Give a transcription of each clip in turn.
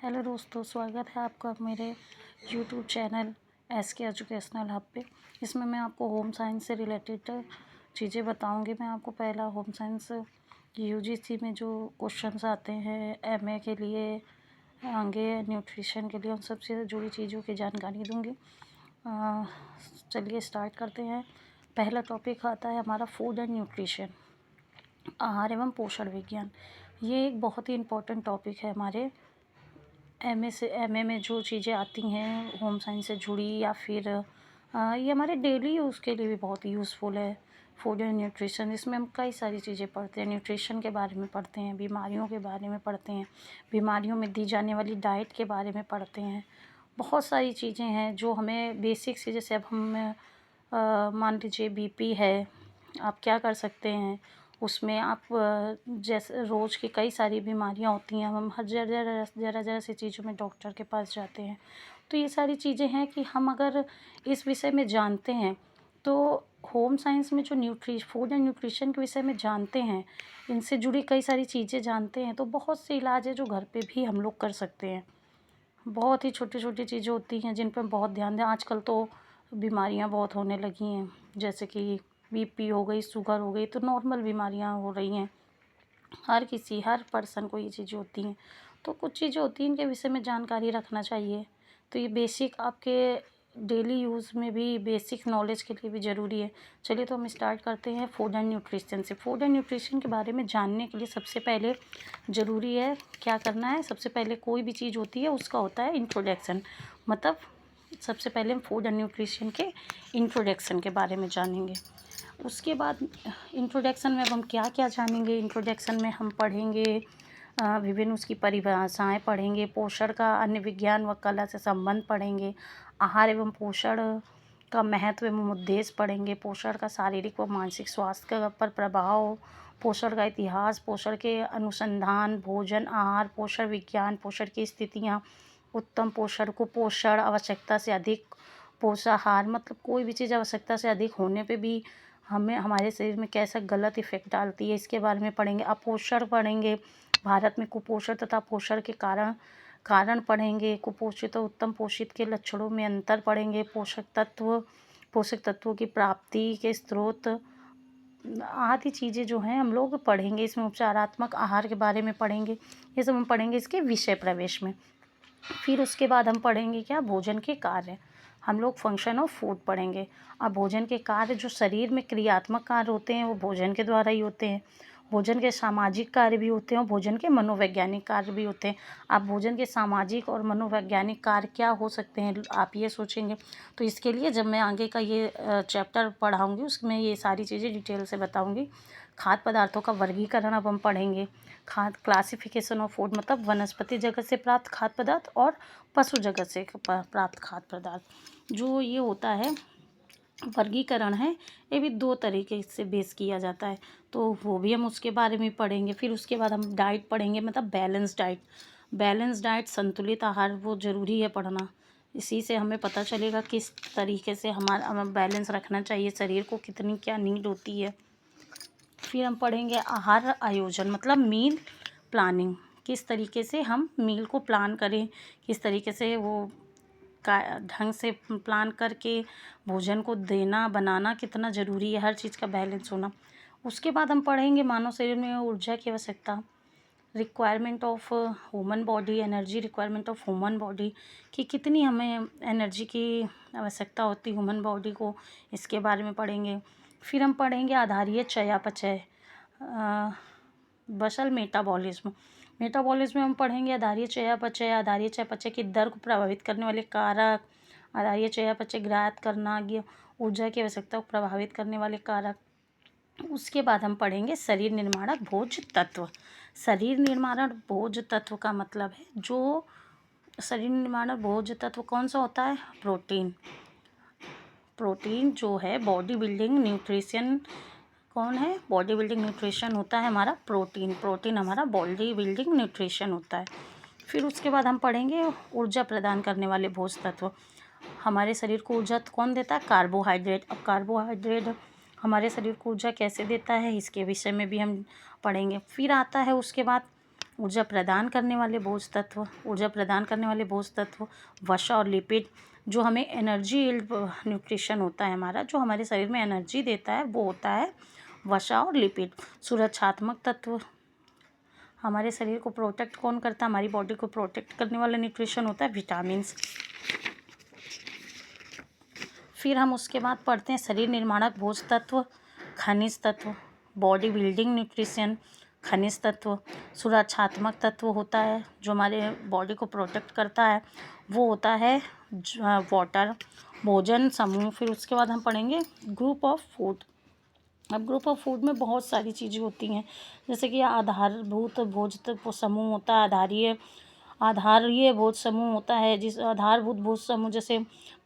Hello दोस्तों, स्वागत है आपका मेरे YouTube channel SK educational hub पे। इसमें मैं आपको होम साइंस से रिलेटेड चीज़ें बताऊंगी। मैं आपको पहला होम साइंस UGC में जो क्वेश्चंस आते हैं MA के लिए, आगे न्यूट्रिशन के लिए, उन सब से जुड़ी चीज़ों की जानकारी दूंगी। चलिए स्टार्ट करते हैं। पहला टॉपिक आता है हमारा फूड एंड न्यूट्रिशन, आहार एवं पोषण विज्ञान। ये एक बहुत ही इम्पोर्टेंट टॉपिक है हमारे MA में जो चीज़ें आती हैं होम साइंस से जुड़ी, या फिर ये हमारे डेली यूज़ के लिए भी बहुत यूज़फुल है। फूड एंड न्यूट्रिशन, इसमें हम कई सारी चीज़ें पढ़ते हैं। न्यूट्रिशन के बारे में पढ़ते हैं, बीमारियों के बारे में पढ़ते हैं, बीमारियों में दी जाने वाली डाइट के बारे में पढ़ते हैं। बहुत सारी चीज़ें हैं जो हमें बेसिक से, जैसे अब हम मान लीजिए BP है, आप क्या कर सकते हैं उसमें। आप जैसे रोज़ की कई सारी बीमारियां होती हैं, हम हर ज़रा सी चीज़ों में डॉक्टर के पास जाते हैं। तो ये सारी चीज़ें हैं कि हम अगर इस विषय में जानते हैं, तो होम साइंस में जो फूड एंड न्यूट्रिशन के विषय में जानते हैं, इनसे जुड़ी कई सारी चीज़ें जानते हैं, तो बहुत से इलाज है जो घर पे भी हम लोग कर सकते हैं। बहुत ही छोटी छोटी चीज़ें होती हैं जिन पर बहुत ध्यान दें। आजकल तो बीमारियां बहुत होने लगी हैं, जैसे कि BP हो गई, शुगर हो गई, तो नॉर्मल बीमारियां हो रही हैं। हर पर्सन को ये चीज़ें होती हैं। तो कुछ चीज़ें होती हैं इनके विषय में जानकारी रखना चाहिए। तो ये बेसिक आपके डेली यूज़ में भी, बेसिक नॉलेज के लिए भी ज़रूरी है। चलिए तो हम स्टार्ट करते हैं फूड एंड न्यूट्रिशन से। फूड एंड न्यूट्रिशन के बारे में जानने के लिए सबसे पहले ज़रूरी है क्या करना है। सबसे पहले कोई भी चीज़ होती है उसका होता है इंट्रोडक्शन। मतलब सबसे पहले हम फूड एंड न्यूट्रिशन के इंट्रोडक्शन के बारे में जानेंगे। उसके बाद इंट्रोडक्शन में अब हम क्या क्या जानेंगे। इंट्रोडक्शन में हम पढ़ेंगे विभिन्न उसकी परिभाषाएं पढ़ेंगे, पोषण का अन्य विज्ञान व कला से संबंध पढ़ेंगे, आहार एवं पोषण का महत्व एवं उद्देश्य पढ़ेंगे, पोषण का शारीरिक व मानसिक स्वास्थ्य पर प्रभाव, पोषण का इतिहास, पोषण के अनुसंधान, भोजन, आहार, पोषण विज्ञान, पोषण की स्थितियाँ, उत्तम पोषण, कुपोषण, आवश्यकता से अधिक पोषाहार, मतलब कोई भी चीज़ आवश्यकता से अधिक होने पे भी हमें हमारे शरीर में कैसा गलत इफ़ेक्ट डालती है, इसके बारे में पढ़ेंगे। अपोषण पढ़ेंगे, भारत में कुपोषण तथा पोषण के कारण पढ़ेंगे। कुपोषित और उत्तम पोषित के लक्षणों में अंतर पढ़ेंगे। पोषक तत्वों की प्राप्ति के स्रोत आदि चीज़ें जो हैं हम लोग पढ़ेंगे। इसमें उपचारात्मक आहार के बारे में पढ़ेंगे। ये सब हम पढ़ेंगे इसके विषय प्रवेश में। फिर उसके बाद हम पढ़ेंगे क्या, भोजन के कार्य। हम लोग फंक्शन ऑफ फूड पढ़ेंगे। अब भोजन के कार्य, जो शरीर में क्रियात्मक कार्य होते हैं वो भोजन के द्वारा ही होते हैं। भोजन के सामाजिक कार्य भी होते हैं और भोजन के मनोवैज्ञानिक कार्य भी होते हैं। आप भोजन के सामाजिक और मनोवैज्ञानिक कार्य क्या हो सकते हैं, आप ये सोचेंगे। तो इसके लिए जब मैं आगे का ये चैप्टर पढ़ाऊँगी उसमें ये सारी चीज़ें डिटेल से बताऊँगी। खाद्य पदार्थों का वर्गीकरण अब हम पढ़ेंगे। क्लासिफिकेशन ऑफ फूड, मतलब वनस्पति जगत से प्राप्त खाद्य पदार्थ और पशु जगत से प्राप्त खाद्य पदार्थ। जो ये होता है वर्गीकरण है, ये भी दो तरीके से बेस किया जाता है, तो वो भी हम उसके बारे में पढ़ेंगे। फिर उसके बाद हम डाइट पढ़ेंगे, मतलब बैलेंस डाइट, संतुलित आहार, वो ज़रूरी है पढ़ना। इसी से हमें पता चलेगा किस तरीके से हमारा बैलेंस रखना चाहिए, शरीर को कितनी क्या नीड होती है। फिर हम पढ़ेंगे आहार आयोजन, मतलब मील प्लानिंग, किस तरीके से हम मील को प्लान करें, किस तरीके से वो का ढंग से प्लान करके भोजन को देना, बनाना कितना ज़रूरी है, हर चीज़ का बैलेंस होना। उसके बाद हम पढ़ेंगे मानव शरीर में ऊर्जा की आवश्यकता, requirement of human body, energy requirement of human body, कि कितनी हमें एनर्जी की आवश्यकता होती है ह्यूमन बॉडी को, इसके बारे में पढ़ेंगे। फिर हम पढ़ेंगे आधारीय चयापचय, बसल मेटाबॉलिज्म में हम पढ़ेंगे आधारीय चयापचय की दर को प्रभावित करने वाले कारक, आधारीय चयापचय ग्राह्य करना, ऊर्जा की आवश्यकता को प्रभावित करने वाले कारक। उसके बाद हम पढ़ेंगे शरीर निर्माणक भोज्य तत्व। शरीर निर्माणक भोज्य तत्व का मतलब है, जो शरीर निर्माणक भोज्य तत्व कौन सा होता है, प्रोटीन जो है बॉडी बिल्डिंग न्यूट्रिशन, कौन है, बॉडी बिल्डिंग न्यूट्रिशन होता है हमारा प्रोटीन हमारा बॉडी बिल्डिंग न्यूट्रिशन होता है। फिर उसके बाद हम पढ़ेंगे ऊर्जा प्रदान करने वाले भोज्य तत्व। हमारे शरीर को ऊर्जा कौन देता है, कार्बोहाइड्रेट। अब कार्बोहाइड्रेट हमारे शरीर को ऊर्जा कैसे देता है, इसके विषय में भी हम पढ़ेंगे। फिर आता है उसके बाद ऊर्जा प्रदान करने वाले भोज्य तत्व, ऊर्जा प्रदान करने वाले भोज्य तत्व वसा और लिपिड। जो हमें एनर्जी यील्ड न्यूट्रिशन होता है हमारा, जो हमारे शरीर में एनर्जी देता है, वो होता है वसा और लिपिड। सुरक्षात्मक तत्व, हमारे शरीर को प्रोटेक्ट कौन करता है, हमारी बॉडी को प्रोटेक्ट करने वाला न्यूट्रिशन होता है विटामिन्स। फिर हम उसके बाद पढ़ते हैं शरीर निर्माणक भोज्य तत्व, खनिज तत्व, बॉडी बिल्डिंग न्यूट्रिशन, खनिज तत्व। सुरक्षात्मक तत्व होता है जो हमारे बॉडी को प्रोटेक्ट करता है, वो होता है वाटर, भोजन समूह। फिर उसके बाद हम पढ़ेंगे ग्रुप ऑफ फूड। अब ग्रुप ऑफ फूड में बहुत सारी चीज़ें होती हैं, जैसे कि आधारभूत भोज्य तत्व समूह होता है, आधारीय भोज्य समूह होता है, जिस आधारभूत भोज्य समूह जैसे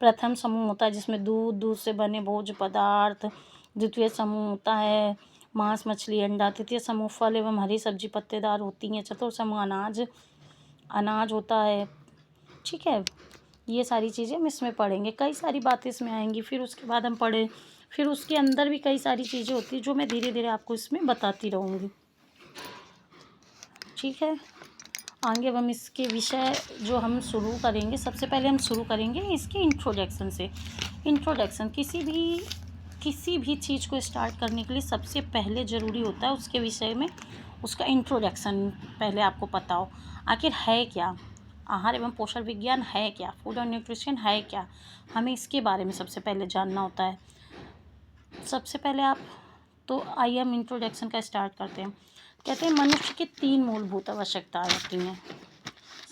प्रथम समूह होता है जिसमें दूध से बने भोज्य पदार्थ। द्वितीय समूह होता है मांस मछली अंडा। तृतीय समूह फल एवं हरी सब्जी पत्तेदार होती हैं। चतुर्थ समूह अनाज होता है। ठीक है, ये सारी चीज़ें हम इसमें पढ़ेंगे, कई सारी बातें इसमें आएंगी। फिर उसके बाद हम पढ़ें, फिर उसके अंदर भी कई सारी चीज़ें होती हैं जो मैं धीरे धीरे आपको इसमें बताती रहूँगी। ठीक है, आगे अब हम इसके विषय जो हम शुरू करेंगे, सबसे पहले हम शुरू करेंगे इसके इंट्रोडक्शन से। इंट्रोडक्शन किसी भी चीज़ को स्टार्ट करने के लिए सबसे पहले ज़रूरी होता है उसके विषय में उसका इंट्रोडक्शन पहले आपको पता हो। आखिर है क्या आहार एवं पोषण विज्ञान, है क्या फूड और न्यूट्रिशन, है क्या, हमें इसके बारे में सबसे पहले जानना होता है। सबसे पहले आइए हम इंट्रोडक्शन का स्टार्ट करते हैं। कहते हैं मनुष्य की 3 मूलभूत आवश्यकताएं होती हैं।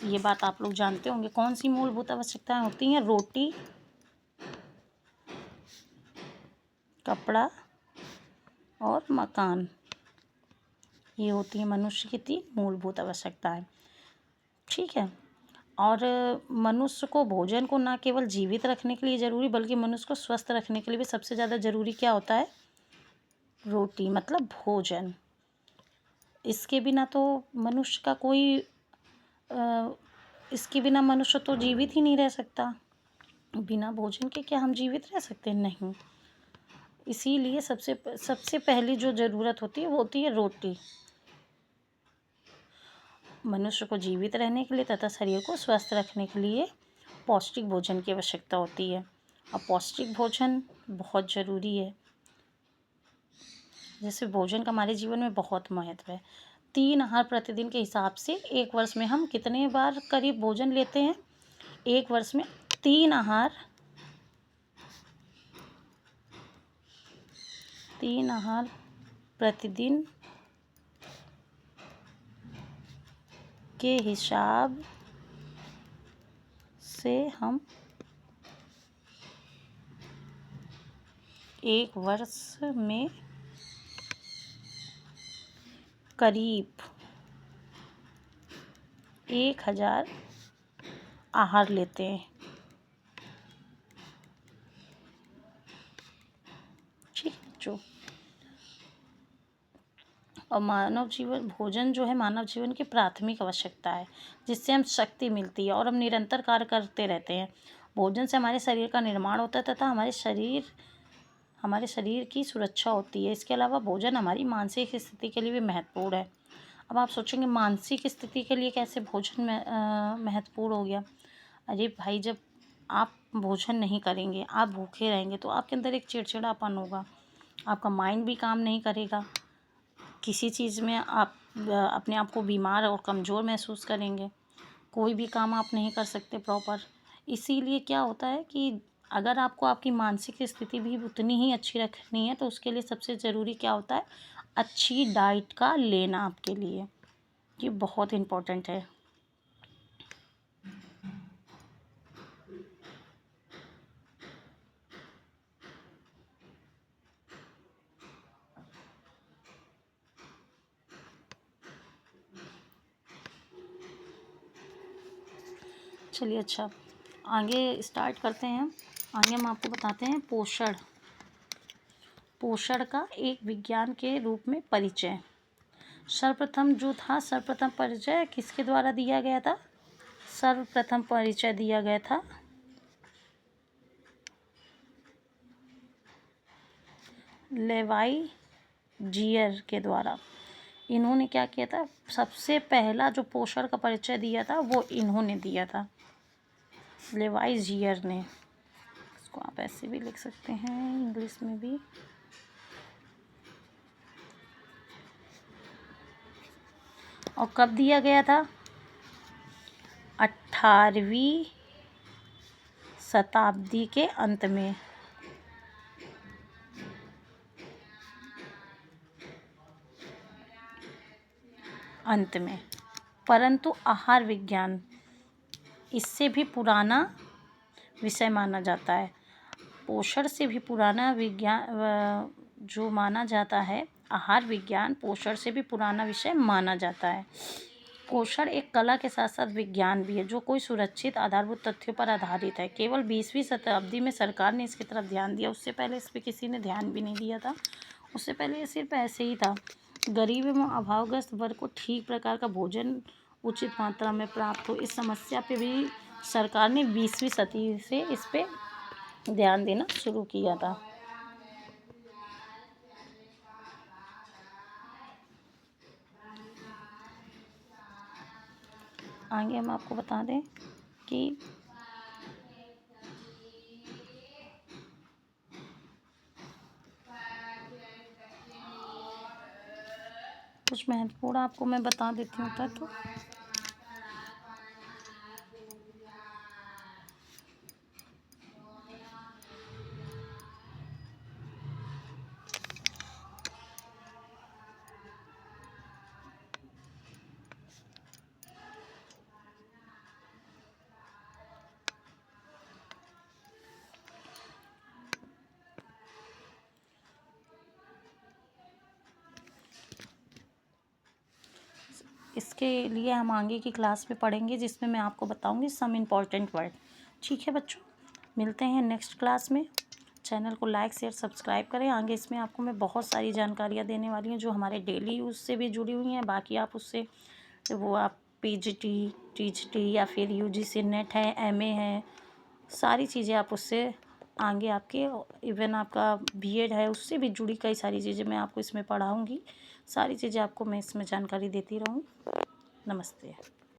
ये बात आप लोग जानते होंगे। कौन सी मूलभूत आवश्यकताएं होती हैं? रोटी, कपड़ा और मकान। ये होती है मनुष्य की 3 मूलभूत आवश्यकताएं। ठीक है, और मनुष्य को भोजन को ना केवल जीवित रखने के लिए ज़रूरी बल्कि मनुष्य को स्वस्थ रखने के लिए भी सबसे ज़्यादा ज़रूरी क्या होता है? रोटी, मतलब भोजन। इसके बिना तो मनुष्य का कोई इसके बिना मनुष्य तो जीवित ही नहीं रह सकता। बिना भोजन के क्या हम जीवित रह सकते हैं? नहीं। इसीलिए सबसे पहली जो ज़रूरत होती है वो होती है रोटी। मनुष्य को जीवित रहने के लिए तथा शरीर को स्वस्थ रखने के लिए पौष्टिक भोजन की आवश्यकता होती है। और पौष्टिक भोजन बहुत ज़रूरी है। जैसे भोजन का हमारे जीवन में बहुत महत्व है। 3 आहार प्रतिदिन के हिसाब से एक वर्ष में हम कितने बार करीब भोजन लेते हैं? एक वर्ष में 3 आहार प्रतिदिन के हिसाब से हम एक वर्ष में करीब 1000 आहार लेते हैं। ठीक, जो और भोजन जो है मानव जीवन की प्राथमिक आवश्यकता है, जिससे हम शक्ति मिलती है और हम निरंतर कार्य करते रहते हैं। भोजन से हमारे शरीर का निर्माण होता है तथा हमारे शरीर की सुरक्षा होती है। इसके अलावा भोजन हमारी मानसिक स्थिति के लिए भी महत्वपूर्ण है। अब आप सोचेंगे मानसिक स्थिति के लिए कैसे भोजन महत्वपूर्ण हो गया? अरे भाई, जब आप भोजन नहीं करेंगे, आप भूखे रहेंगे, तो आपके अंदर एक चिड़चिड़ापन होगा, आपका माइंड भी काम नहीं करेगा, किसी चीज़ में आप अपने आप को बीमार और कमज़ोर महसूस करेंगे, कोई भी काम आप नहीं कर सकते प्रॉपर। इसीलिए क्या होता है कि अगर आपको आपकी मानसिक स्थिति भी उतनी ही अच्छी रखनी है तो उसके लिए सबसे ज़रूरी क्या होता है? अच्छी डाइट का लेना आपके लिए, ये बहुत इम्पोर्टेंट है। चलिए, अच्छा, आगे स्टार्ट करते हैं। आगे हम आपको बताते हैं पोषण का एक विज्ञान के रूप में परिचय। सर्वप्रथम परिचय किसके द्वारा दिया गया था? सर्वप्रथम परिचय दिया गया था लेवाई जीयर के द्वारा। इन्होंने क्या किया था, सबसे पहला जो पोषण का परिचय दिया था वो इन्होंने दिया था, लेवाइजियर ने। इसको आप ऐसे भी लिख सकते हैं इंग्लिश में भी। और कब दिया गया था? 18वीं शताब्दी के अंत में। परंतु आहार विज्ञान इससे भी पुराना विषय माना जाता है। पोषण से भी पुराना विज्ञान जो माना जाता है, आहार विज्ञान पोषण से भी पुराना विषय माना जाता है। पोषण एक कला के साथ साथ विज्ञान भी है, जो कोई सुरक्षित आधारभूत तथ्यों पर आधारित है। केवल 20वीं शताब्दी में सरकार ने इसकी तरफ ध्यान दिया, उससे पहले इस पर किसी ने ध्यान भी नहीं दिया था। उससे पहले ये सिर्फ ऐसे ही था। गरीब एवं अभावग्रस्त वर्ग को ठीक प्रकार का भोजन उचित मात्रा में प्राप्त हो, इस समस्या पे भी सरकार ने 20वीं सदी से इस पे ध्यान देना शुरू किया था। आगे हम आपको बता दें कि कुछ महत्वपूर्ण आपको मैं बता देती हूँ तत्व। इसके लिए हम आगे की क्लास में पढ़ेंगे, जिसमें मैं आपको बताऊंगी सम इम्पॉर्टेंट वर्ड। ठीक है बच्चों, मिलते हैं नेक्स्ट क्लास में। चैनल को लाइक शेयर सब्सक्राइब करें। आगे इसमें आपको मैं बहुत सारी जानकारियाँ देने वाली हूँ जो हमारे डेली यूज़ से भी जुड़ी हुई हैं। बाकी आप उससे वो आप पीजीटी, टीजीटी या फिर यूजीसी नेट है, एमए है, सारी चीज़ें आप उससे आगे आपके इवन आपका बीएड है उससे भी जुड़ी कई सारी चीज़ें मैं आपको इसमें पढ़ाऊँगी। सारी चीज़ें आपको मैं इसमें जानकारी देती रहूँगी। नमस्ते।